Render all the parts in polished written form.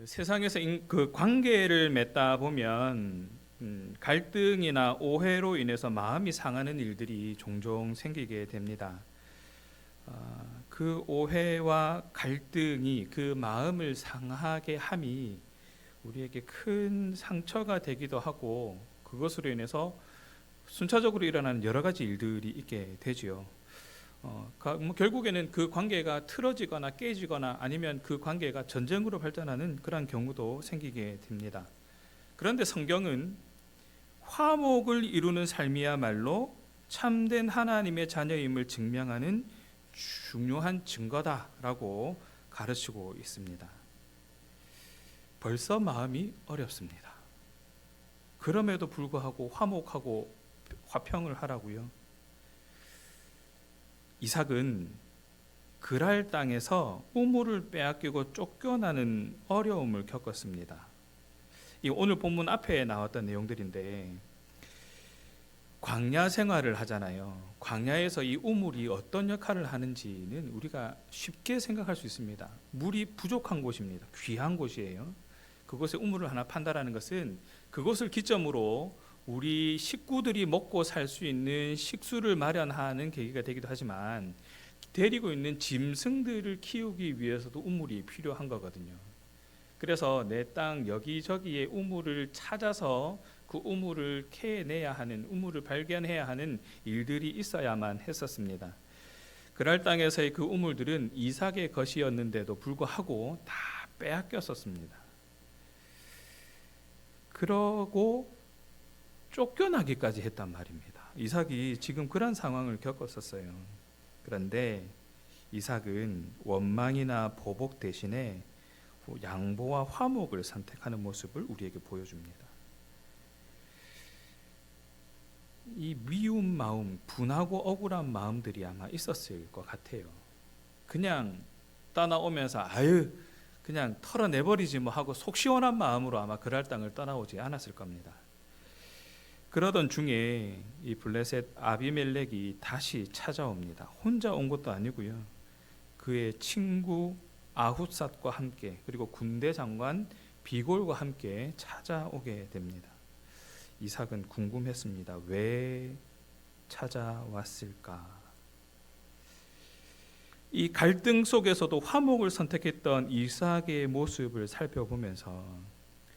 세상에서 그 관계를 맺다 보면 갈등이나 오해로 인해서 마음이 상하는 일들이 종종 생기게 됩니다. 그 오해와 갈등이 그 마음을 상하게 함이 우리에게 큰 상처가 되기도 하고, 그것으로 인해서 순차적으로 일어나는 여러 가지 일들이 있게 되지요. 결국에는 그 관계가 틀어지거나 깨지거나 아니면 그 관계가 전쟁으로 발전하는 그런 경우도 생기게 됩니다. 그런데 성경은 화목을 이루는 삶이야말로 참된 하나님의 자녀임을 증명하는 중요한 증거다라고 가르치고 있습니다. 벌써 마음이 어렵습니다. 그럼에도 불구하고 화목하고 화평을 하라고요. 이삭은 그랄 땅에서 우물을 빼앗기고 쫓겨나는 어려움을 겪었습니다. 이 오늘 본문 앞에 나왔던 내용들인데, 광야 생활을 하잖아요. 광야에서 이 우물이 어떤 역할을 하는지는 우리가 쉽게 생각할 수 있습니다. 물이 부족한 곳입니다. 귀한 곳이에요. 그곳에 우물을 하나 판다라는 것은 그곳을 기점으로 우리 식구들이 먹고 살 수 있는 식수를 마련하는 계기가 되기도 하지만, 데리고 있는 짐승들을 키우기 위해서도 우물이 필요한 거거든요. 그래서 내 땅 여기저기에 우물을 찾아서 그 우물을 캐내야 하는, 우물을 발견해야 하는 일들이 있어야만 했었습니다. 그랄 땅에서의 그 우물들은 이삭의 것이었는데도 불구하고 다 빼앗겼었습니다. 그러고 쫓겨나기까지 했단 말입니다. 이삭이 지금 그런 상황을 겪었었어요. 그런데 이삭은 원망이나 보복 대신에 양보와 화목을 선택하는 모습을 우리에게 보여줍니다. 이 미운 마음, 분하고 억울한 마음들이 아마 있었을 것 같아요. 그냥 떠나오면서 아유 그냥 털어내버리지 뭐 하고 속 시원한 마음으로 아마 그랄 땅을 떠나오지 않았을 겁니다. 그러던 중에 이 블레셋 아비멜렉이 다시 찾아옵니다. 혼자 온 것도 아니고요. 그의 친구 아훗삿과 함께, 그리고 군대 장관 비골과 함께 찾아오게 됩니다. 이삭은 궁금했습니다. 왜 찾아왔을까? 이 갈등 속에서도 화목을 선택했던 이삭의 모습을 살펴보면서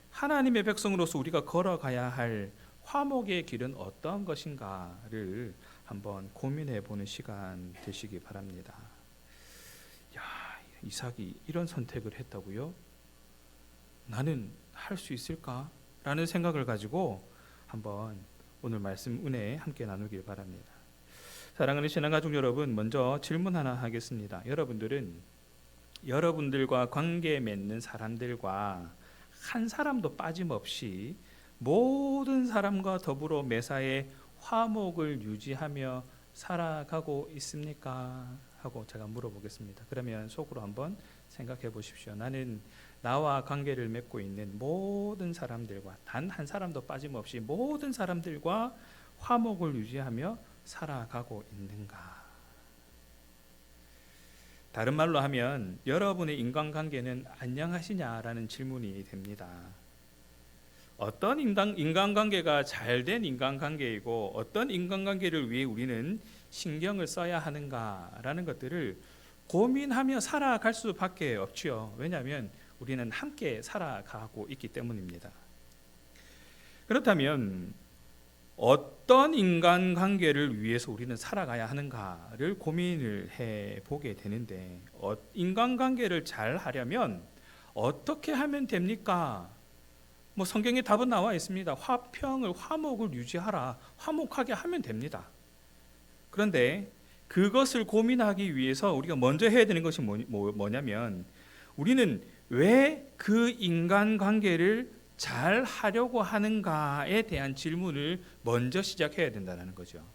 하나님의 백성으로서 우리가 걸어가야 할 화목의 길은 어떤 것인가를 한번 고민해 보는 시간 되시기 바랍니다. 야, 이삭이 이런 선택을 했다고요? 나는 할 수 있을까? 라는 생각을 가지고 한번 오늘 말씀 은혜 함께 나누길 바랍니다. 사랑하는 신앙가족 여러분, 먼저 질문 하나 하겠습니다. 여러분들은 여러분들과 관계 맺는 사람들과 한 사람도 빠짐없이 모든 사람과 더불어 매사에 화목을 유지하며 살아가고 있습니까? 하고 제가 물어보겠습니다. 그러면 속으로 한번 생각해 보십시오. 나는 나와 관계를 맺고 있는 모든 사람들과 단 한 사람도 빠짐없이 모든 사람들과 화목을 유지하며 살아가고 있는가? 다른 말로 하면 여러분의 인간관계는 안녕하시냐라는 질문이 됩니다. 어떤 인간관계가 잘된 인간관계이고 어떤 인간관계를 위해 우리는 신경을 써야 하는가라는 것들을 고민하며 살아갈 수밖에 없지요. 왜냐하면 우리는 함께 살아가고 있기 때문입니다. 그렇다면 어떤 인간관계를 위해서 우리는 살아가야 하는가를 고민을 해보게 되는데, 인간관계를 잘 하려면 어떻게 하면 됩니까? 성경에 답은 나와 있습니다. 화평을, 화목을 유지하라. 화목하게 하면 됩니다. 그런데 그것을 고민하기 위해서 우리가 먼저 해야 되는 것이 뭐냐면, 우리는 왜 그 인간관계를 잘 하려고 하는가에 대한 질문을 먼저 시작해야 된다는 거죠.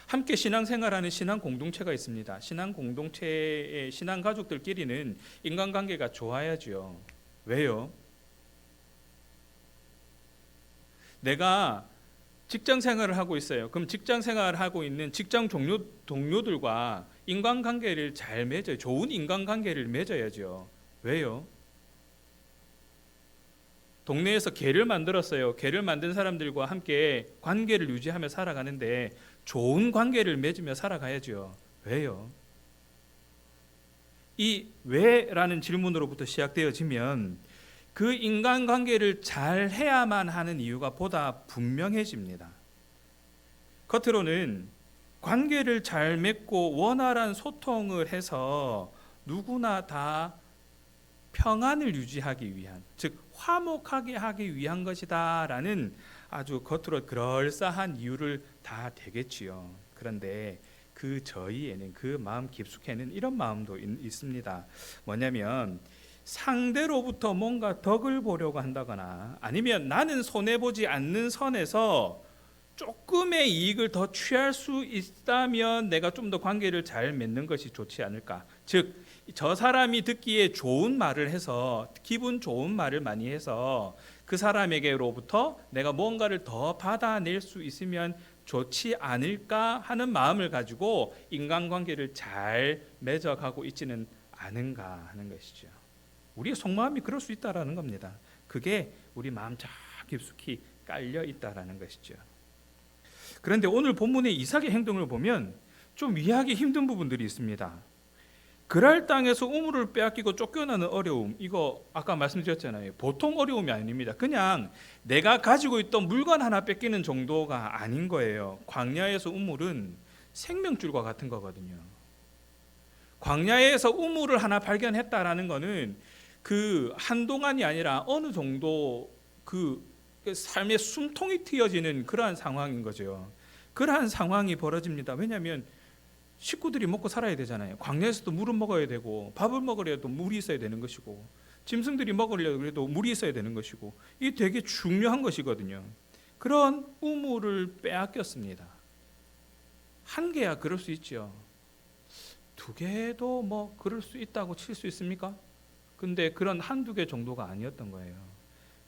함께 신앙생활하는 신앙 공동체가 있습니다. 신앙 공동체의 신앙 가족들끼리는 인간관계가 좋아야죠. 왜요? 내가 직장 생활을 하고 있어요. 그럼 직장 생활을 하고 있는 직장 동료들과 인간관계를 잘 맺어요. 좋은 인간관계를 맺어야죠. 왜요? 동네에서 개를 만들었어요. 개를 만든 사람들과 함께 관계를 유지하며 살아가는데 좋은 관계를 맺으며 살아가야죠. 왜요? 이 왜라는 질문으로부터 시작되어지면 그 인간관계를 잘 해야만 하는 이유가 보다 분명해집니다. 겉으로는 관계를 잘 맺고 원활한 소통을 해서 누구나 다 평안을 유지하기 위한, 즉 화목하게 하기 위한 것이다 라는 아주 겉으로 그럴싸한 이유를 다 대겠지요. 그런데 그 저희에는, 그 마음 깊숙이는 이런 마음도 있습니다. 뭐냐면 상대로부터 뭔가 덕을 보려고 한다거나, 아니면 나는 손해보지 않는 선에서 조금의 이익을 더 취할 수 있다면 내가 좀 더 관계를 잘 맺는 것이 좋지 않을까. 즉 저 사람이 듣기에 좋은 말을 해서, 기분 좋은 말을 많이 해서 그 사람에게로부터 내가 뭔가를 더 받아낼 수 있으면 좋지 않을까 하는 마음을 가지고 인간관계를 잘 맺어가고 있지는 않은가 하는 것이죠. 우리의 속마음이 그럴 수 있다라는 겁니다. 그게 우리 마음 저 깊숙이 깔려 있다라는 것이죠. 그런데 오늘 본문의 이삭의 행동을 보면 좀 이해하기 힘든 부분들이 있습니다. 그랄 땅에서 우물을 빼앗기고 쫓겨나는 어려움, 이거 아까 말씀드렸잖아요. 보통 어려움이 아닙니다. 그냥 내가 가지고 있던 물건 하나 뺏기는 정도가 아닌 거예요. 광야에서 우물은 생명줄과 같은 거거든요. 광야에서 우물을 하나 발견했다라는 거는 그 한동안이 아니라 어느 정도 그 삶의 숨통이 트여지는 그러한 상황인 거죠. 그러한 상황이 벌어집니다. 왜냐하면 식구들이 먹고 살아야 되잖아요. 광야에서도 물은 먹어야 되고, 밥을 먹으려도 물이 있어야 되는 것이고, 짐승들이 먹으려고 해도 물이 있어야 되는 것이고, 이게 되게 중요한 것이거든요. 그런 우물을 빼앗겼습니다. 한 개야 그럴 수 있죠. 두 개도 뭐 그럴 수 있다고 칠 수 있습니까? 근데 그런 한두 개 정도가 아니었던 거예요.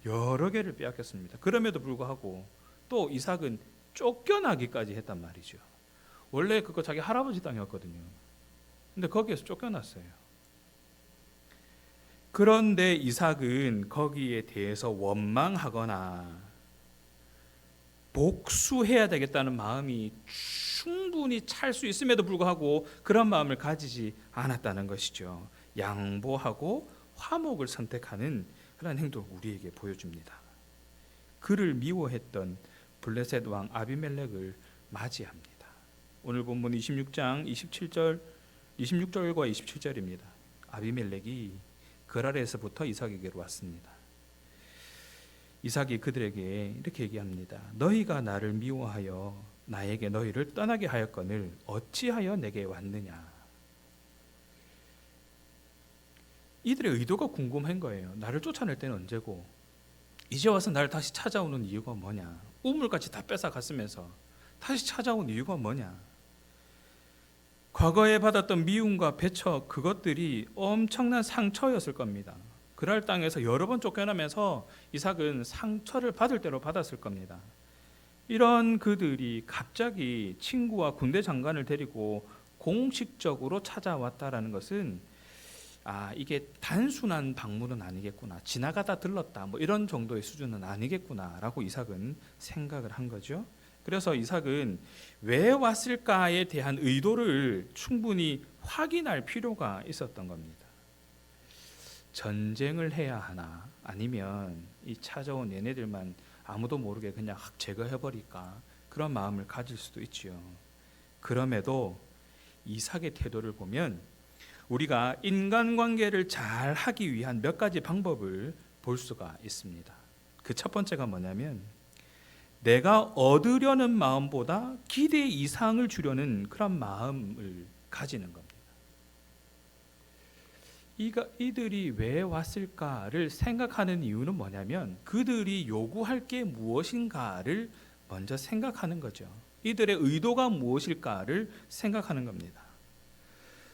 여러 개를 빼앗겼습니다. 그럼에도 불구하고 또 이삭은 쫓겨나기까지 했단 말이죠. 원래 그거 자기 할아버지 땅이었거든요. 근데 거기에서 쫓겨났어요. 그런데 이삭은 거기에 대해서 원망하거나 복수해야 되겠다는 마음이 충분히 찰 수 있음에도 불구하고 그런 마음을 가지지 않았다는 것이죠. 양보하고 화목을 선택하는 그런 행동을 우리에게 보여줍니다. 그를 미워했던 블레셋 왕 아비멜렉을 맞이합니다. 오늘 본문 26장 26절과 27절입니다. 아비멜렉이 그랄에서부터 이삭에게로 왔습니다. 이삭이 그들에게 이렇게 얘기합니다. 너희가 나를 미워하여 나에게 너희를 떠나게 하였거늘 어찌하여 내게 왔느냐. 이들의 의도가 궁금한 거예요. 나를 쫓아낼 때는 언제고, 이제 와서 나를 다시 찾아오는 이유가 뭐냐. 우물까지 다 뺏어갔으면서 다시 찾아온 이유가 뭐냐. 과거에 받았던 미움과 배척, 그것들이 엄청난 상처였을 겁니다. 그랄 땅에서 여러 번 쫓겨나면서 이삭은 상처를 받을 대로 받았을 겁니다. 이런 그들이 갑자기 친구와 군대 장관을 데리고 공식적으로 찾아왔다라는 것은 이게 단순한 방문은 아니겠구나, 지나가다 들렀다 뭐 이런 정도의 수준은 아니겠구나라고 이삭은 생각을 한 거죠. 그래서 이삭은 왜 왔을까에 대한 의도를 충분히 확인할 필요가 있었던 겁니다. 전쟁을 해야 하나, 아니면 이 찾아온 얘네들만 아무도 모르게 그냥 확 제거해버릴까, 그런 마음을 가질 수도 있지요. 그럼에도 이삭의 태도를 보면 우리가 인간관계를 잘 하기 위한 몇 가지 방법을 볼 수가 있습니다. 그 첫 번째가 뭐냐면 내가 얻으려는 마음보다 기대 이상을 주려는 그런 마음을 가지는 겁니다. 이들이 왜 왔을까를 생각하는 이유는 뭐냐면 그들이 요구할 게 무엇인가를 먼저 생각하는 거죠. 이들의 의도가 무엇일까를 생각하는 겁니다.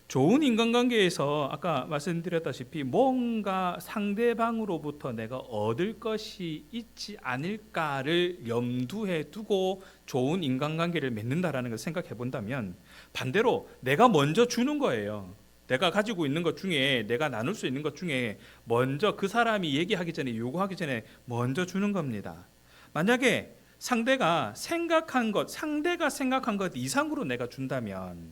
좋은 인간관계에서 아까 말씀드렸다시피 뭔가 상대방으로부터 내가 얻을 것이 있지 않을까를 염두에 두고 좋은 인간관계를 맺는다라는 걸 생각해 본다면, 반대로 내가 먼저 주는 거예요. 내가 가지고 있는 것 중에, 내가 나눌 수 있는 것 중에 먼저 그 사람이 얘기하기 전에, 요구하기 전에 먼저 주는 겁니다. 만약에 상대가 생각한 것 이상으로 내가 준다면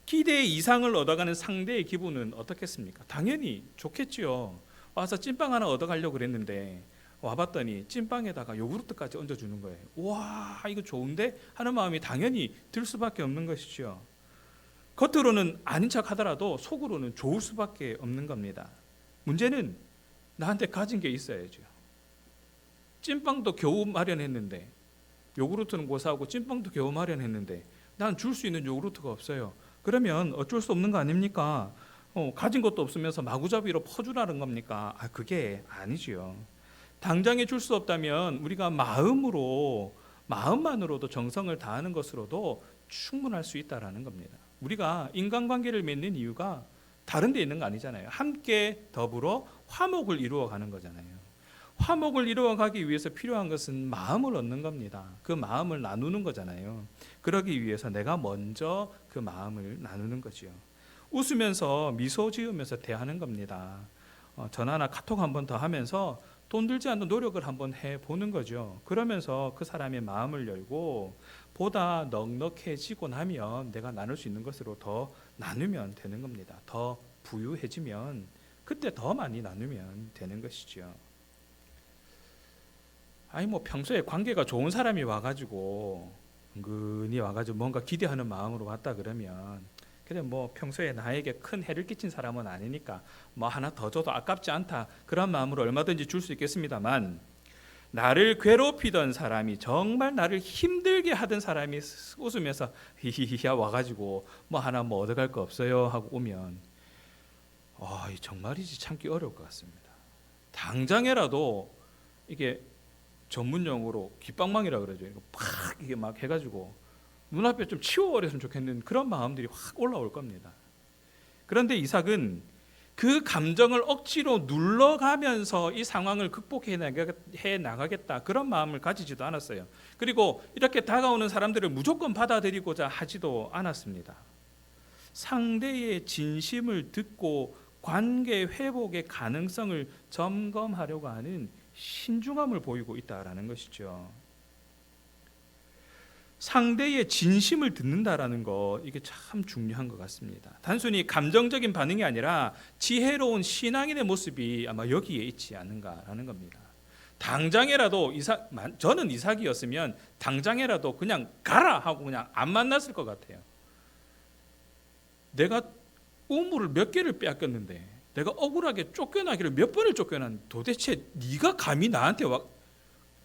기대 이상을 얻어가는 상대의 기분은 어떻겠습니까? 당연히 좋겠지요. 와서 찐빵 하나 얻어가려고 그랬는데 와봤더니 찐빵에다가 요구르트까지 얹어주는 거예요. 와, 이거 좋은데? 하는 마음이 당연히 들 수밖에 없는 것이죠. 겉으로는 아닌 척 하더라도 속으로는 좋을 수밖에 없는 겁니다. 문제는 나한테 가진 게 있어야죠. 찐빵도 겨우 마련했는데, 요구르트는 고사하고 찐빵도 겨우 마련했는데 난 줄 수 있는 요구르트가 없어요. 그러면 어쩔 수 없는 거 아닙니까? 가진 것도 없으면서 마구잡이로 퍼주라는 겁니까? 그게 아니지요. 당장에 줄 수 없다면 우리가 마음만으로도 정성을 다하는 것으로도 충분할 수 있다라는 겁니다. 우리가 인간관계를 맺는 이유가 다른 데 있는 거 아니잖아요. 함께 더불어 화목을 이루어가는 거잖아요. 화목을 이루어가기 위해서 필요한 것은 마음을 얻는 겁니다. 그 마음을 나누는 거잖아요. 그러기 위해서 내가 먼저 그 마음을 나누는 거지요. 웃으면서 미소 지으면서 대하는 겁니다. 전화나 카톡 한 번 더 하면서 돈 들지 않는 노력을 한번 해보는 거죠. 그러면서 그 사람의 마음을 열고 보다 넉넉해지고 나면 내가 나눌 수 있는 것으로 더 나누면 되는 겁니다. 더 부유해지면 그때 더 많이 나누면 되는 것이죠. 평소에 관계가 좋은 사람이 와가지고 은근히 와가지고 뭔가 기대하는 마음으로 왔다 그러면 그래 평소에 나에게 큰 해를 끼친 사람은 아니니까 하나 더 줘도 아깝지 않다 그런 마음으로 얼마든지 줄 수 있겠습니다만, 나를 괴롭히던 사람이, 정말 나를 힘들게 하던 사람이 웃으면서 히히히야 와가지고 하나 얻어갈 거 없어요 하고 오면 정말이지 참기 어려울 것 같습니다. 당장에라도 이게 전문용어로 깃방망이라 그러죠. 이게 막 해가지고 눈앞에 좀 치워버렸으면 좋겠는 그런 마음들이 확 올라올 겁니다. 그런데 이삭은 그 감정을 억지로 눌러가면서 이 상황을 극복해 나가겠다 그런 마음을 가지지도 않았어요. 그리고 이렇게 다가오는 사람들을 무조건 받아들이고자 하지도 않았습니다. 상대의 진심을 듣고 관계 회복의 가능성을 점검하려고 하는 신중함을 보이고 있다라는 것이죠. 상대의 진심을 듣는다라는 거, 이게 참 중요한 것 같습니다. 단순히 감정적인 반응이 아니라 지혜로운 신앙인의 모습이 아마 여기에 있지 않는가라는 겁니다. 당장에라도 저는 이삭이었으면 당장에라도 그냥 가라 하고 그냥 안 만났을 것 같아요. 내가 우물을 몇 개를 빼앗겼는데, 내가 억울하게 쫓겨나기를 몇 번을 쫓겨난, 도대체 네가 감히 나한테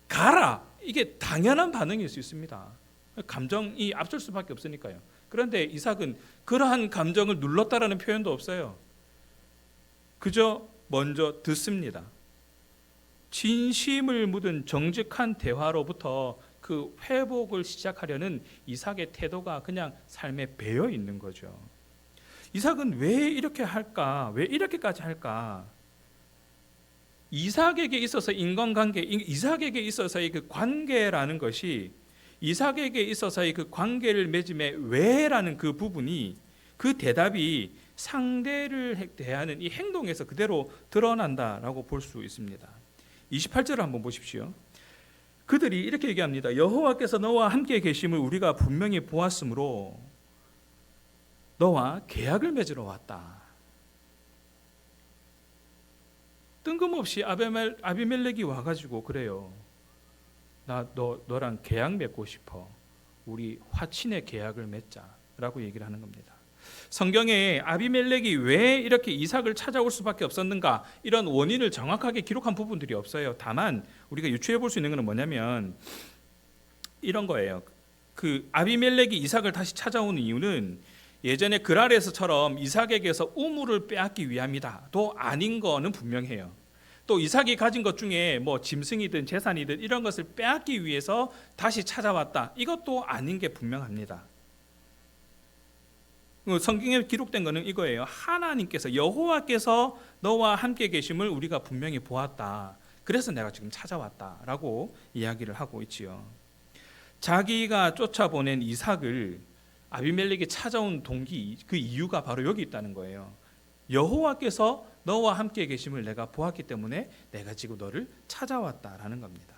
가라, 이게 당연한 반응일 수 있습니다. 감정이 앞설 수밖에 없으니까요. 그런데 이삭은 그러한 감정을 눌렀다라는 표현도 없어요. 그저 먼저 듣습니다. 진심을 묻은 정직한 대화로부터 그 회복을 시작하려는 이삭의 태도가 그냥 삶에 배어 있는 거죠. 이삭은 왜 이렇게 할까? 왜 이렇게까지 할까? 이삭에게 있어서 인간관계, 이삭에게 있어서의 그 관계라는 것이, 이삭에게 있어서의 그 관계를 맺음의 왜라는 그 부분이, 그 대답이 상대를 대하는 이 행동에서 그대로 드러난다라고 볼 수 있습니다. 28절을 한번 보십시오. 그들이 이렇게 얘기합니다. 여호와께서 너와 함께 계심을 우리가 분명히 보았으므로 너와 계약을 맺으러 왔다. 뜬금없이 아비멜렉이 와가지고 그래요. 너랑 계약 맺고 싶어. 우리 화친의 계약을 맺자라고 얘기를 하는 겁니다. 성경에 아비멜렉이 왜 이렇게 이삭을 찾아올 수밖에 없었는가, 이런 원인을 정확하게 기록한 부분들이 없어요. 다만 우리가 유추해 볼 수 있는 것은 뭐냐면 이런 거예요. 그 아비멜렉이 이삭을 다시 찾아오는 이유는 예전에 그랄에서처럼 이삭에게서 우물을 빼앗기 위함이다도 아닌 거는 분명해요. 또 이삭이 가진 것 중에 짐승이든 재산이든 이런 것을 빼앗기 위해서 다시 찾아왔다, 이것도 아닌 게 분명합니다. 성경에 기록된 것은 이거예요. 하나님께서, 여호와께서 너와 함께 계심을 우리가 분명히 보았다. 그래서 내가 지금 찾아왔다라고 이야기를 하고 있지요. 자기가 쫓아보낸 이삭을 아비멜렉이 찾아온 동기, 그 이유가 바로 여기 있다는 거예요. 여호와께서 너와 함께 계심을 내가 보았기 때문에 내가 지금 너를 찾아왔다라는 겁니다.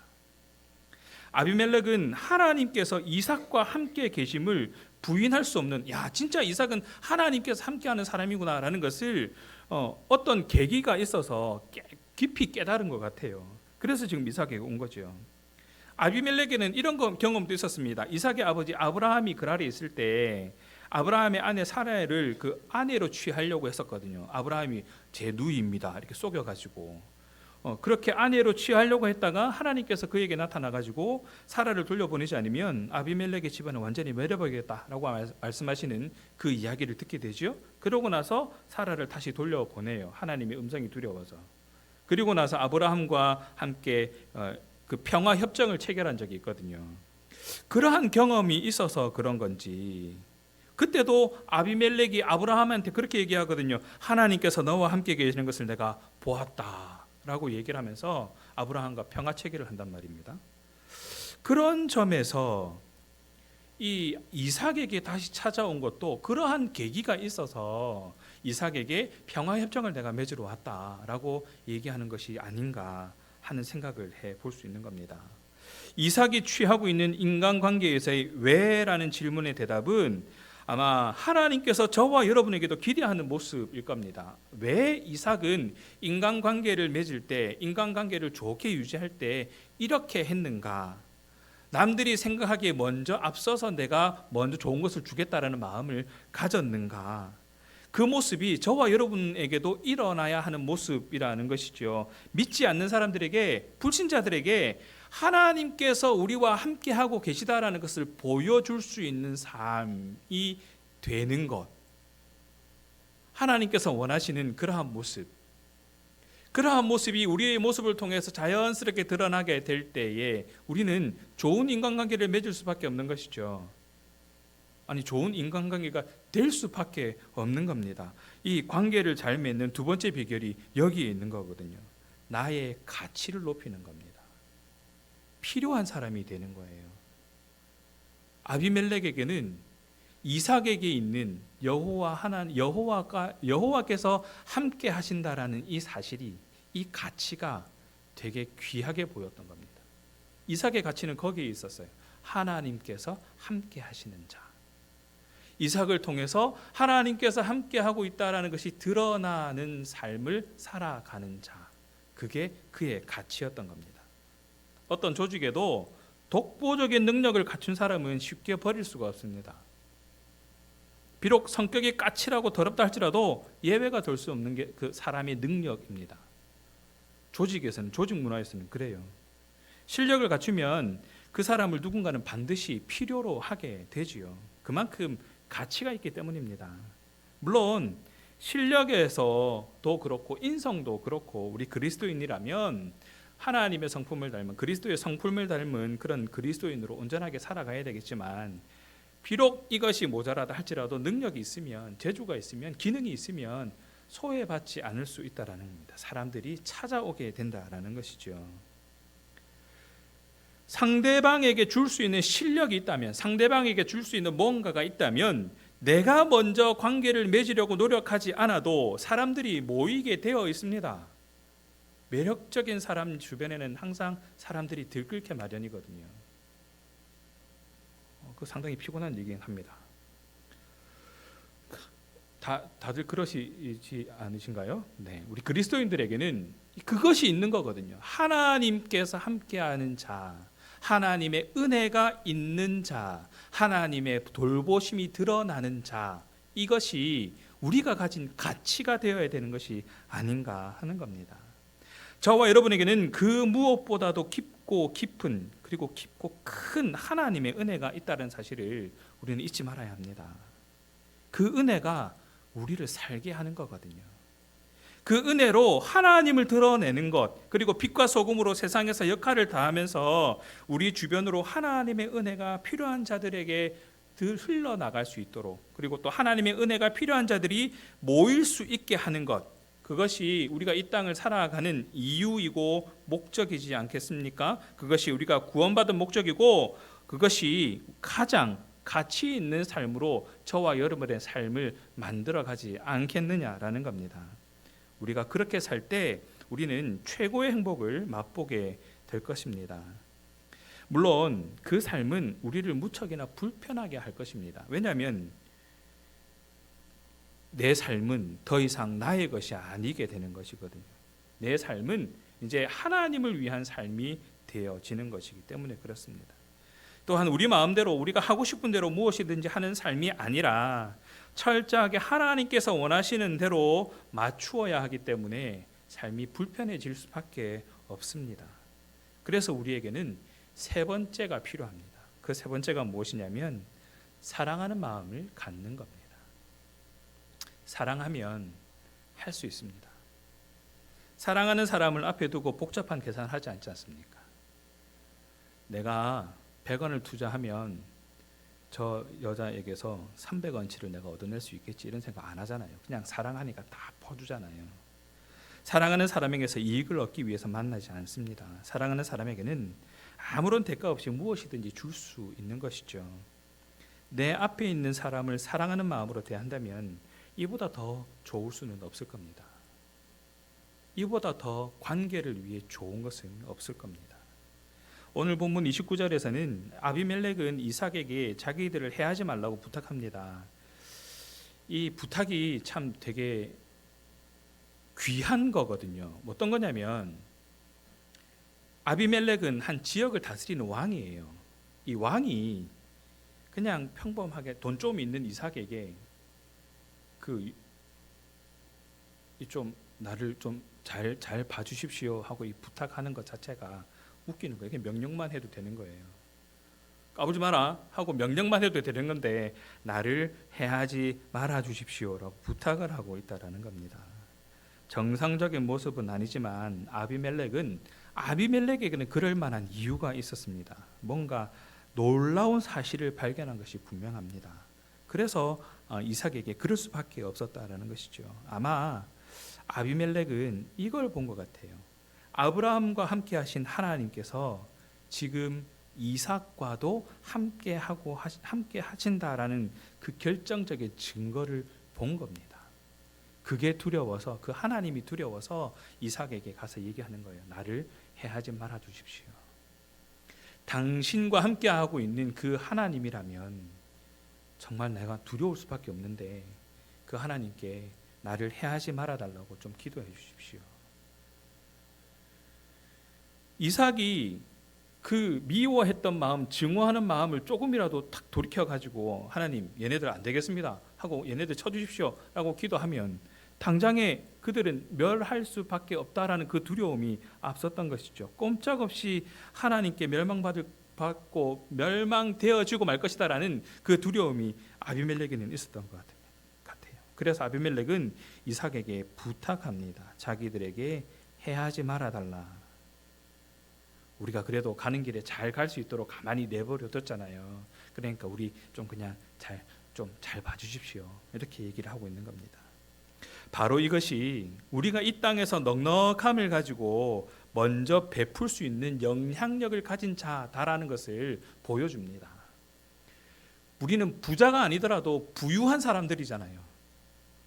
아비멜렉은 하나님께서 이삭과 함께 계심을 부인할 수 없는, 야 진짜 이삭은 하나님께서 함께하는 사람이구나라는 것을 어떤 계기가 있어서 깊이 깨달은 것 같아요. 그래서 지금 이삭에게 온 거죠. 아비멜렉에는 이런 경험도 있었습니다. 이삭의 아버지 아브라함이 그랄에 있을 때 아브라함의 아내 사라를 그 아내로 취하려고 했었거든요. 아브라함이 제 누이입니다 이렇게 속여가지고 그렇게 아내로 취하려고 했다가 하나님께서 그에게 나타나가지고 사라를 돌려보내지 않으면 아비멜렉의 집안을 완전히 멸해버리겠다라고 말씀하시는 그 이야기를 듣게 되죠. 그러고 나서 사라를 다시 돌려보내요. 하나님의 음성이 두려워서. 그리고 나서 아브라함과 함께 그 평화 협정을 체결한 적이 있거든요. 그러한 경험이 있어서 그런 건지 그때도 아비멜렉이 아브라함한테 그렇게 얘기하거든요. 하나님께서 너와 함께 계시는 것을 내가 보았다라고 얘기를 하면서 아브라함과 평화 체결을 한단 말입니다. 그런 점에서 이 이삭에게 다시 찾아온 것도 그러한 계기가 있어서 이삭에게 평화 협정을 내가 맺으러 왔다라고 얘기하는 것이 아닌가 하는 생각을 해볼 수 있는 겁니다. 이삭이 취하고 있는 인간관계에서의 왜라는 질문의 대답은 아마 하나님께서 저와 여러분에게도 기대하는 모습일 겁니다. 왜 이삭은 인간관계를 맺을 때, 인간관계를 좋게 유지할 때 이렇게 했는가? 남들이 생각하기에 먼저 앞서서 내가 먼저 좋은 것을 주겠다라는 마음을 가졌는가? 그 모습이 저와 여러분에게도 일어나야 하는 모습이라는 것이죠. 믿지 않는 사람들에게, 불신자들에게 하나님께서 우리와 함께하고 계시다라는 것을 보여줄 수 있는 삶이 되는 것, 하나님께서 원하시는 그러한 모습, 그러한 모습이 우리의 모습을 통해서 자연스럽게 드러나게 될 때에 우리는 좋은 인간관계를 맺을 수밖에 없는 것이죠. 아니, 좋은 인간관계가 될 수밖에 없는 겁니다. 이 관계를 잘 맺는 두 번째 비결이 여기에 있는 거거든요. 나의 가치를 높이는 겁니다. 필요한 사람이 되는 거예요. 아비멜렉에게는 이삭에게 있는 여호와께서 함께 하신다라는 이 사실이, 이 가치가 되게 귀하게 보였던 겁니다. 이삭의 가치는 거기에 있었어요. 하나님께서 함께 하시는 자. 이삭을 통해서 하나님께서 함께하고 있다는 것이 드러나는 삶을 살아가는 자, 그게 그의 가치였던 겁니다. 어떤 조직에도 독보적인 능력을 갖춘 사람은 쉽게 버릴 수가 없습니다. 비록 성격이 까칠하고 더럽다 할지라도 예외가 될 수 없는 게 그 사람의 능력입니다. 조직에서는, 조직 문화에서는 그래요. 실력을 갖추면 그 사람을 누군가는 반드시 필요로 하게 되지요. 그만큼 가치가 있기 때문입니다. 물론 실력에서도 그렇고 인성도 그렇고 우리 그리스도인이라면 하나님의 성품을 닮은, 그리스도의 성품을 닮은 그런 그리스도인으로 온전하게 살아가야 되겠지만, 비록 이것이 모자라다 할지라도 능력이 있으면, 재주가 있으면, 기능이 있으면 소외받지 않을 수 있다라는 겁니다. 사람들이 찾아오게 된다라는 것이죠. 상대방에게 줄 수 있는 실력이 있다면, 상대방에게 줄 수 있는 뭔가가 있다면 내가 먼저 관계를 맺으려고 노력하지 않아도 사람들이 모이게 되어 있습니다. 매력적인 사람 주변에는 항상 사람들이 들끓게 마련이거든요. 그 상당히 피곤한 얘기긴 합니다. 다들 그러시지 않으신가요? 네, 우리 그리스도인들에게는 그것이 있는 거거든요. 하나님께서 함께하는 자, 하나님의 은혜가 있는 자, 하나님의 돌보심이 드러나는 자, 이것이 우리가 가진 가치가 되어야 되는 것이 아닌가 하는 겁니다. 저와 여러분에게는 그 무엇보다도 깊고 깊은, 그리고 깊고 큰 하나님의 은혜가 있다는 사실을 우리는 잊지 말아야 합니다. 그 은혜가 우리를 살게 하는 거거든요. 그 은혜로 하나님을 드러내는 것, 그리고 빛과 소금으로 세상에서 역할을 다하면서 우리 주변으로 하나님의 은혜가 필요한 자들에게 흘러나갈 수 있도록, 그리고 또 하나님의 은혜가 필요한 자들이 모일 수 있게 하는 것, 그것이 우리가 이 땅을 살아가는 이유이고 목적이지 않겠습니까? 그것이 우리가 구원받은 목적이고 그것이 가장 가치 있는 삶으로 저와 여러분의 삶을 만들어가지 않겠느냐라는 겁니다. 우리가 그렇게 살 때 우리는 최고의 행복을 맛보게 될 것입니다. 물론 그 삶은 우리를 무척이나 불편하게 할 것입니다. 왜냐하면 내 삶은 더 이상 나의 것이 아니게 되는 것이거든요. 내 삶은 이제 하나님을 위한 삶이 되어지는 것이기 때문에 그렇습니다. 또한 우리 마음대로 우리가 하고 싶은 대로 무엇이든지 하는 삶이 아니라 철저하게 하나님께서 원하시는 대로 맞추어야 하기 때문에 삶이 불편해질 수밖에 없습니다. 그래서 우리에게는 세 번째가 필요합니다. 그 세 번째가 무엇이냐면 사랑하는 마음을 갖는 겁니다. 사랑하면 할 수 있습니다. 사랑하는 사람을 앞에 두고 복잡한 계산을 하지 않지 않습니까? 내가 100원을 투자하면 저 여자에게서 300원치를 내가 얻어낼 수 있겠지 이런 생각 안 하잖아요. 그냥 사랑하니까 다 퍼주잖아요. 사랑하는 사람에게서 이익을 얻기 위해서 만나지 않습니다. 사랑하는 사람에게는 아무런 대가 없이 무엇이든지 줄 수 있는 것이죠. 내 앞에 있는 사람을 사랑하는 마음으로 대한다면 이보다 더 좋을 수는 없을 겁니다. 이보다 더 관계를 위해 좋은 것은 없을 겁니다. 오늘 본문 29절에서는 아비멜렉은 이삭에게 자기들을 해하지 말라고 부탁합니다. 이 부탁이 참 되게 귀한 거거든요. 어떤 거냐면 아비멜렉은 한 지역을 다스리는 왕이에요. 이 왕이 그냥 평범하게 돈 좀 있는 이삭에게 좀 나를 좀 잘 봐주십시오 하고 이 부탁하는 것 자체가 웃기는 거예요. 명령만 해도 되는 거예요. 까불지 마라 하고 명령만 해도 되는 건데 나를 해하지 말아 주십시오라고 부탁을 하고 있다라는 겁니다. 정상적인 모습은 아니지만 아비멜렉에게는 그럴 만한 이유가 있었습니다. 뭔가 놀라운 사실을 발견한 것이 분명합니다. 그래서 이삭에게 그럴 수밖에 없었다라는 것이죠. 아마 아비멜렉은 이걸 본 것 같아요. 아브라함과 함께 하신 하나님께서 지금 이삭과도 함께 하신다라는 그 결정적인 증거를 본 겁니다. 그게 두려워서, 그 하나님이 두려워서 이삭에게 가서 얘기하는 거예요. 나를 해하지 말아 주십시오. 당신과 함께 하고 있는 그 하나님이라면 정말 내가 두려울 수밖에 없는데 그 하나님께 나를 해하지 말아 달라고 좀 기도해 주십시오. 이삭이 그 미워했던 마음, 증오하는 마음을 조금이라도 탁 돌이켜가지고 하나님 얘네들 안 되겠습니다 하고 얘네들 쳐주십시오 라고 기도하면 당장에 그들은 멸할 수밖에 없다라는 그 두려움이 앞섰던 것이죠. 꼼짝없이 하나님께 멸망받고 멸망되어지고 말 것이다라는 그 두려움이 아비멜렉에는 있었던 것 같아요. 그래서 아비멜렉은 이삭에게 부탁합니다. 자기들에게 해하지 말아달라. 우리가 그래도 가는 길에 잘 갈 수 있도록 가만히 내버려 뒀잖아요. 그러니까 우리 좀 그냥 잘 봐주십시오. 이렇게 얘기를 하고 있는 겁니다. 바로 이것이 우리가 이 땅에서 넉넉함을 가지고 먼저 베풀 수 있는 영향력을 가진 자다라는 것을 보여줍니다. 우리는 부자가 아니더라도 부유한 사람들이잖아요.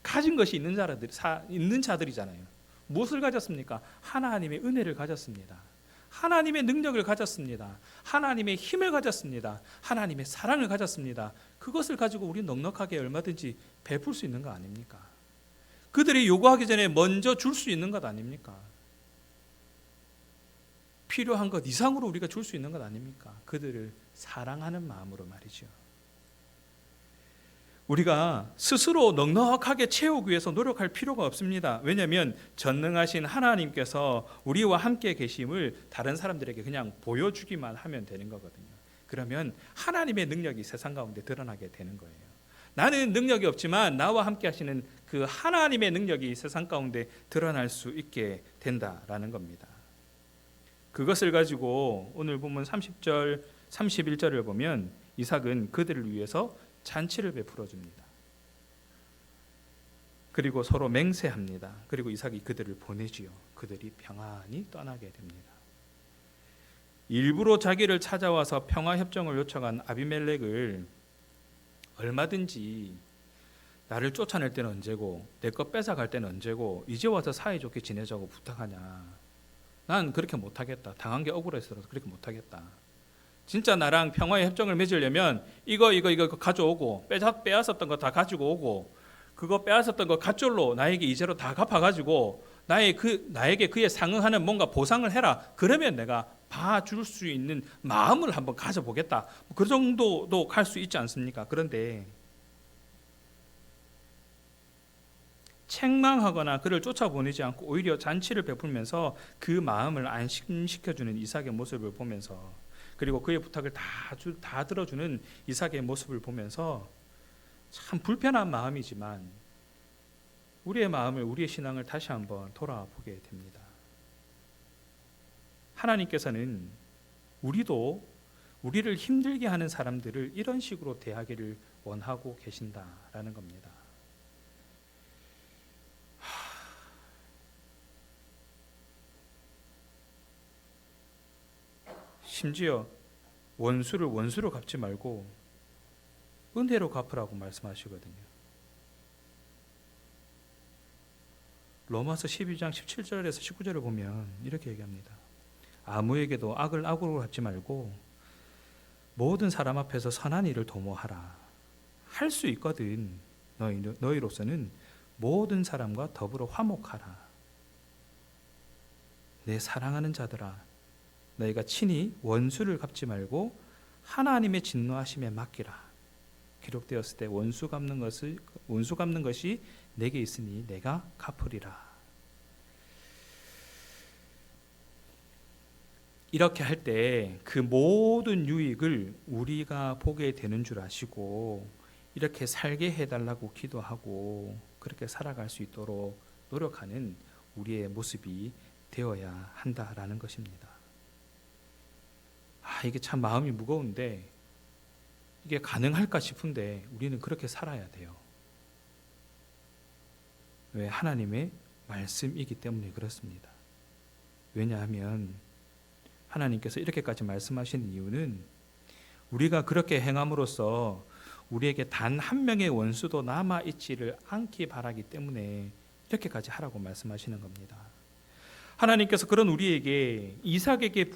가진 것이 있는 자들이잖아요. 무엇을 가졌습니까? 하나님의 은혜를 가졌습니다. 하나님의 능력을 가졌습니다. 하나님의 힘을 가졌습니다. 하나님의 사랑을 가졌습니다. 그것을 가지고 우리 넉넉하게 얼마든지 베풀 수 있는 거 아닙니까? 그들이 요구하기 전에 먼저 줄 수 있는 것 아닙니까? 필요한 것 이상으로 우리가 줄 수 있는 것 아닙니까? 그들을 사랑하는 마음으로 말이죠. 우리가 스스로 넉넉하게 채우기 위해서 노력할 필요가 없습니다. 왜냐하면 전능하신 하나님께서 우리와 함께 계심을 다른 사람들에게 그냥 보여주기만 하면 되는 거거든요. 그러면 하나님의 능력이 세상 가운데 드러나게 되는 거예요. 나는 능력이 없지만 나와 함께 하시는 그 하나님의 능력이 세상 가운데 드러날 수 있게 된다라는 겁니다. 그것을 가지고 오늘 보면 30절, 31절을 보면 이삭은 그들을 위해서 잔치를 베풀어 줍니다. 그리고 서로 맹세합니다. 그리고 이삭이 그들을 보내지요. 그들이 평안히 떠나게 됩니다. 일부러 자기를 찾아와서 평화 협정을 요청한 아비멜렉을 얼마든지 나를 쫓아낼 때는 언제고 내 거 뺏어갈 때는 언제고 이제 와서 사이좋게 지내자고 부탁하냐. 난 그렇게 못하겠다. 당한 게 억울해서 그렇게 못하겠다. 진짜 나랑 평화의 협정을 맺으려면 이거 가져오고 빼앗았던 거 다 가지고 오고 그거 빼앗았던 거 갓줄로 나에게 이제로 다 갚아가지고 나에게 그에 상응하는 뭔가 보상을 해라. 그러면 내가 봐줄 수 있는 마음을 한번 가져보겠다. 그 정도도 갈 수 있지 않습니까? 그런데 책망하거나 그를 쫓아보내지 않고 오히려 잔치를 베풀면서 그 마음을 안심시켜주는 이삭의 모습을 보면서 그리고 그의 부탁을 다 들어주는 이삭의 모습을 보면서 참 불편한 마음이지만 우리의 마음을, 우리의 신앙을 다시 한번 돌아보게 됩니다. 하나님께서는 우리를 힘들게 하는 사람들을 이런 식으로 대하기를 원하고 계신다라는 겁니다. 심지어 원수를 원수로 갚지 말고 은혜로 갚으라고 말씀하시거든요. 로마서 12장 17절에서 19절을 보면 이렇게 얘기합니다. 아무에게도 악을 악으로 갚지 말고 모든 사람 앞에서 선한 일을 도모하라. 할 수 있거든. 너희로서는 모든 사람과 더불어 화목하라. 내 사랑하는 자들아, 너희가 친히 원수를 갚지 말고 하나님의 진노하심에 맡기라. 기록되었을 때 원수 갚는 것이 내게 있으니 내가 갚으리라. 이렇게 할 때 그 모든 유익을 우리가 보게 되는 줄 아시고 이렇게 살게 해달라고 기도하고 그렇게 살아갈 수 있도록 노력하는 우리의 모습이 되어야 한다라는 것입니다. 이게 참 마음이 무거운데 이게 가능할까 싶은데 우리는 그렇게 살아야 돼요. 왜? 하나님의 말씀이기 때문에 그렇습니다. 왜냐하면 하나님께서 이렇게까지 말씀하시는 이유는 우리가 그렇게 행함으로써 우리에게 단 한 명의 원수도 남아있지를 않기 바라기 때문에 이렇게까지 하라고 말씀하시는 겁니다. 하나님께서 그런 우리에게 이삭에게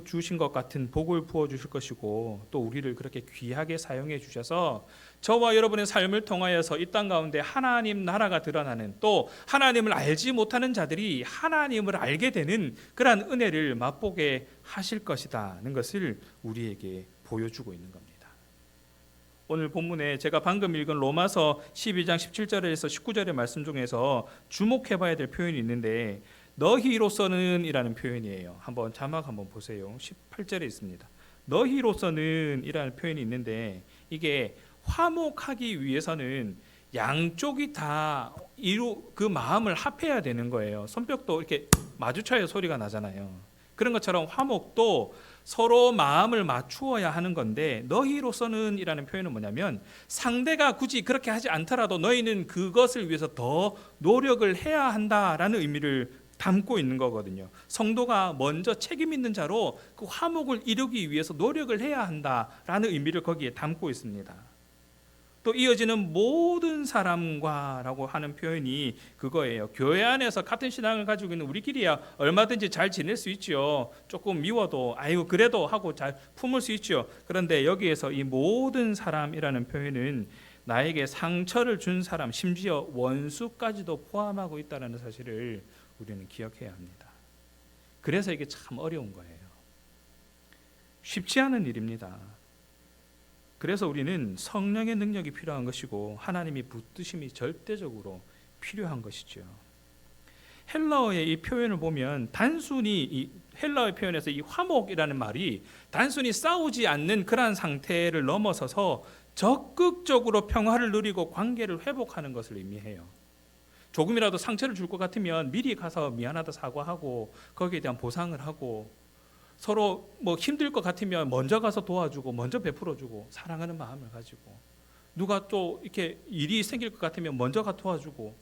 주신 것 같은 복을 부어주실 것이고 또 우리를 그렇게 귀하게 사용해 주셔서 저와 여러분의 삶을 통하여서 이 땅 가운데 하나님 나라가 드러나는 또 하나님을 알지 못하는 자들이 하나님을 알게 되는 그러한 은혜를 맛보게 하실 것이라는 것을 우리에게 보여주고 있는 겁니다. 오늘 본문에 제가 방금 읽은 로마서 12장 17절에서 19절의 말씀 중에서 주목해 봐야 될 표현이 있는데 너희로서는 이라는 표현이에요. 한번 자막 한번 보세요. 18절에 있습니다. 너희로서는 이라는 표현이 있는데 이게 화목하기 위해서는 양쪽이 다 그 마음을 합해야 되는 거예요. 손뼉도 이렇게 마주쳐야 소리가 나잖아요. 그런 것처럼 화목도 서로 마음을 맞추어야 하는 건데 너희로서는 이라는 표현은 뭐냐면 상대가 굳이 그렇게 하지 않더라도 너희는 그것을 위해서 더 노력을 해야 한다라는 의미를 담고 있는 거거든요. 성도가 먼저 책임 있는 자로 그 화목을 이루기 위해서 노력을 해야 한다라는 의미를 거기에 담고 있습니다. 또 이어지는 모든 사람과라고 하는 표현이 그거예요. 교회 안에서 같은 신앙을 가지고 있는 우리끼리야 얼마든지 잘 지낼 수 있죠. 조금 미워도 아이고 그래도 하고 잘 품을 수 있죠. 그런데 여기에서 이 모든 사람이라는 표현은 나에게 상처를 준 사람, 심지어 원수까지도 포함하고 있다는 사실을 우리는 기억해야 합니다. 그래서 이게 참 어려운 거예요. 쉽지 않은 일입니다. 그래서 우리는 성령의 능력이 필요한 것이고 하나님이 붙드심이 절대적으로 필요한 것이죠. 헬라어의 이 표현을 보면 단순히 이 헬라어의 표현에서 이 화목이라는 말이 단순히 싸우지 않는 그러한 상태를 넘어서서 적극적으로 평화를 누리고 관계를 회복하는 것을 의미해요. 조금이라도 상처를 줄 것 같으면 미리 가서 미안하다 사과하고 거기에 대한 보상을 하고 서로 힘들 것 같으면 먼저 가서 도와주고 먼저 베풀어주고 사랑하는 마음을 가지고 누가 또 이렇게 일이 생길 것 같으면 먼저 가 도와주고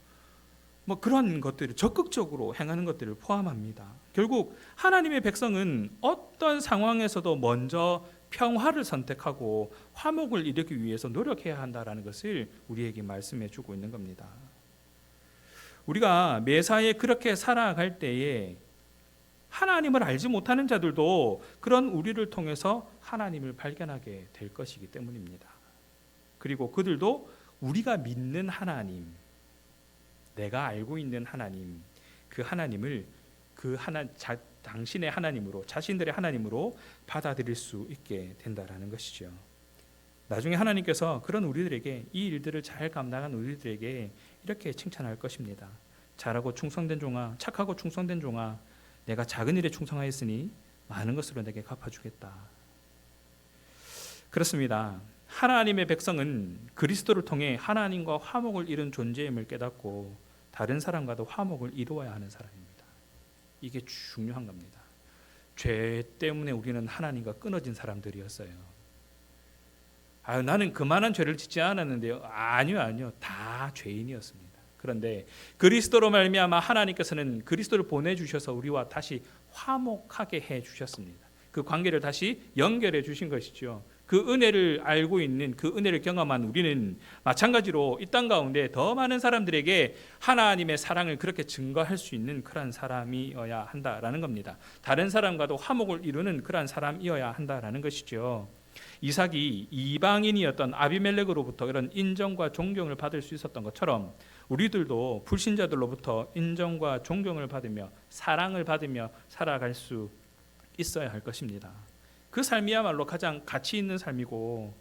그런 것들을 적극적으로 행하는 것들을 포함합니다. 결국 하나님의 백성은 어떤 상황에서도 먼저 평화를 선택하고 화목을 이루기 위해서 노력해야 한다라는 것을 우리에게 말씀해 주고 있는 겁니다. 우리가 매사에 그렇게 살아갈 때에 하나님을 알지 못하는 자들도 그런 우리를 통해서 하나님을 발견하게 될 것이기 때문입니다. 그리고 그들도 우리가 믿는 하나님, 내가 알고 있는 하나님, 그 하나님을 당신의 하나님으로, 자신들의 하나님으로 받아들일 수 있게 된다라는 것이죠. 나중에 하나님께서 그런 우리들에게, 이 일들을 잘 감당한 우리들에게 이렇게 칭찬할 것입니다. 잘하고 충성된 종아, 착하고 충성된 종아, 내가 작은 일에 충성하였으니 많은 것으로 내게 갚아주겠다. 그렇습니다. 하나님의 백성은 그리스도를 통해 하나님과 화목을 이룬 존재임을 깨닫고 다른 사람과도 화목을 이루어야 하는 사람입니다. 이게 중요한 겁니다. 죄 때문에 우리는 하나님과 끊어진 사람들이었어요. 나는 그만한 죄를 짓지 않았는데요. 아니요. 다 죄인이었습니다. 그런데 그리스도로 말미암아 하나님께서는 그리스도를 보내주셔서 우리와 다시 화목하게 해주셨습니다. 그 관계를 다시 연결해 주신 것이죠. 그 은혜를 알고 있는, 그 은혜를 경험한 우리는 마찬가지로 이 땅 가운데 더 많은 사람들에게 하나님의 사랑을 그렇게 증거할 수 있는 그런 사람이어야 한다라는 겁니다. 다른 사람과도 화목을 이루는 그런 사람이어야 한다라는 것이죠. 이삭이 이방인이었던 아비멜렉으로부터 이런 인정과 존경을 받을 수 있었던 것처럼 우리들도 불신자들로부터 인정과 존경을 받으며 사랑을 받으며 살아갈 수 있어야 할 것입니다. 그 삶이야말로 가장 가치 있는 삶이고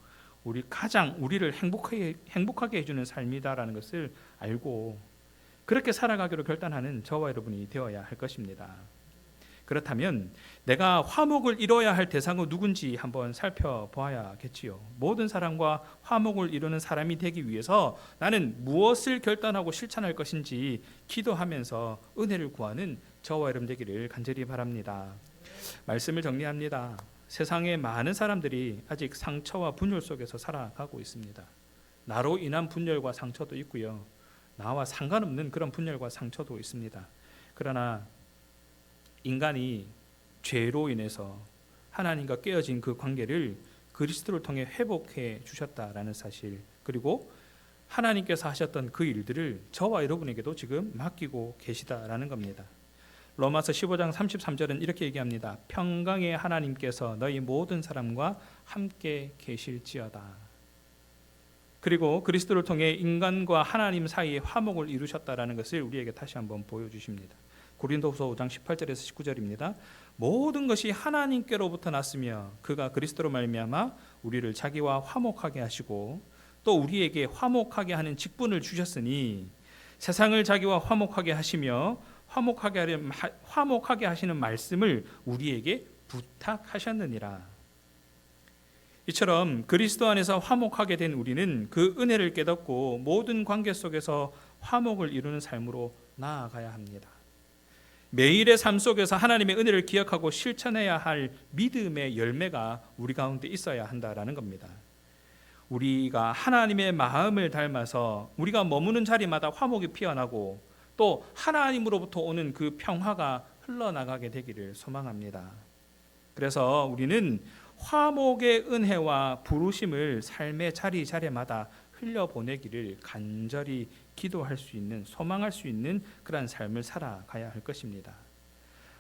가장 우리를 행복하게 해주는 삶이다라는 것을 알고 그렇게 살아가기로 결단하는 저와 여러분이 되어야 할 것입니다. 그렇다면 내가 화목을 이뤄야 할 대상은 누군지 한번 살펴봐야겠지요. 모든 사람과 화목을 이루는 사람이 되기 위해서 나는 무엇을 결단하고 실천할 것인지 기도하면서 은혜를 구하는 저와 여러분 되기를 간절히 바랍니다. 말씀을 정리합니다. 세상에 많은 사람들이 아직 상처와 분열 속에서 살아가고 있습니다. 나로 인한 분열과 상처도 있고요. 나와 상관없는 그런 분열과 상처도 있습니다. 그러나 인간이 죄로 인해서 하나님과 깨어진 그 관계를 그리스도를 통해 회복해 주셨다라는 사실, 그리고 하나님께서 하셨던 그 일들을 저와 여러분에게도 지금 맡기고 계시다라는 겁니다. 로마서 15장 33절은 이렇게 얘기합니다. 평강의 하나님께서 너희 모든 사람과 함께 계실지어다. 그리고 그리스도를 통해 인간과 하나님 사이에 화목을 이루셨다라는 것을 우리에게 다시 한번 보여주십니다. 고린도후서 5장 18절에서 19절입니다. 모든 것이 하나님께로부터 났으며 그가 그리스도로 말미암아 우리를 자기와 화목하게 하시고 또 우리에게 화목하게 하는 직분을 주셨으니 세상을 자기와 화목하게 하시며 화목하게 하시는 말씀을 우리에게 부탁하셨느니라. 이처럼 그리스도 안에서 화목하게 된 우리는 그 은혜를 깨닫고 모든 관계 속에서 화목을 이루는 삶으로 나아가야 합니다. 매일의 삶 속에서 하나님의 은혜를 기억하고 실천해야 할 믿음의 열매가 우리 가운데 있어야 한다라는 겁니다. 우리가 하나님의 마음을 닮아서 우리가 머무는 자리마다 화목이 피어나고 또 하나님으로부터 오는 그 평화가 흘러나가게 되기를 소망합니다. 그래서 우리는 화목의 은혜와 부르심을 삶의 자리마다 흘려보내기를 간절히 기도할 수 있는, 소망할 수 있는 그런 삶을 살아가야 할 것입니다.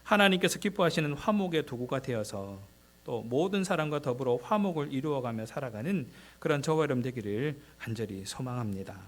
하나님께서 기뻐하시는 화목의 도구가 되어서 또 모든 사람과 더불어 화목을 이루어가며 살아가는 그런 저와 여러분 되기를 간절히 소망합니다.